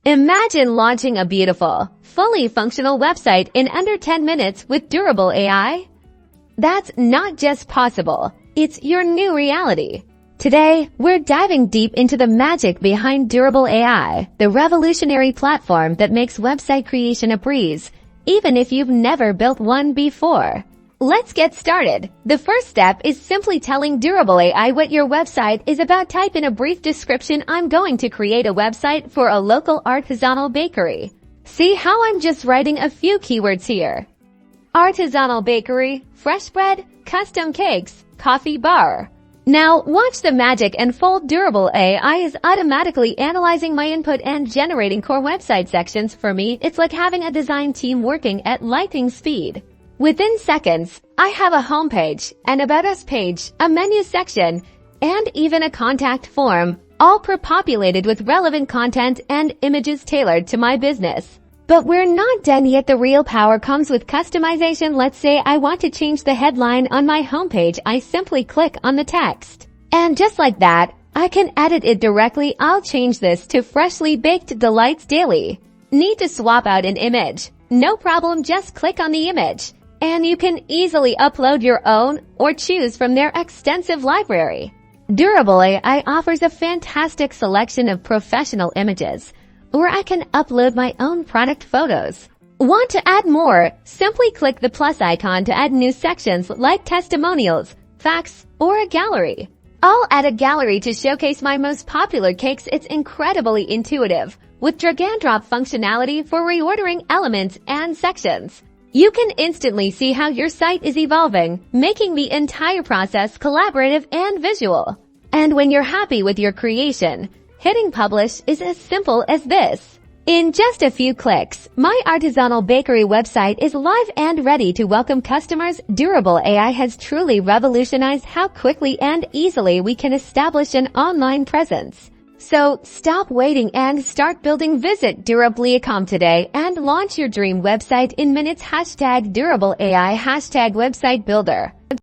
Imagine launching a beautiful, fully functional website in under 10 minutes with durable AI. That's not just possible, it's your new reality. Today, we're diving deep into the magic behind durable AI, the revolutionary platform that makes website creation a breeze, even if you've never built one before. Let's get started. The first step is simply telling durable AI what your website is about. Type in a brief description. I'm going to create a website for a local artisanal bakery. See how I'm just writing a few keywords here. Artisanal bakery, fresh bread, custom cakes, coffee bar. Now watch the magic unfold. Durable AI is automatically analyzing my input and generating core website sections for me. It's like having a design team working at lightning speed. Within seconds, I have a homepage, an About Us page, a menu section, and even a contact form, all pre-populated with relevant content and images tailored to my business. But we're not done yet. The real power comes with customization. Let's say I want to change the headline on my homepage. I simply click on the text. And just like that, I can edit it directly. I'll change this to Freshly Baked Delights Daily. Need to swap out an image? No problem, just click on the image. And you can easily upload your own or choose from their extensive library. Durable AI offers a fantastic selection of professional images, or I can upload my own product photos. Want to add more? Simply click the plus icon to add new sections like testimonials, facts, or a gallery. I'll add a gallery to showcase my most popular cakes. It's incredibly intuitive, with drag and drop functionality for reordering elements and sections. You can instantly see how your site is evolving, making the entire process collaborative and visual. And when you're happy with your creation, hitting publish is as simple as this. In just a few clicks, my artisanal bakery website is live and ready to welcome customers. Durable AI has truly revolutionized how quickly and easily we can establish an online presence. So stop waiting and start building. Visit durable.com today and launch your dream website in minutes. #durable AI #website builder.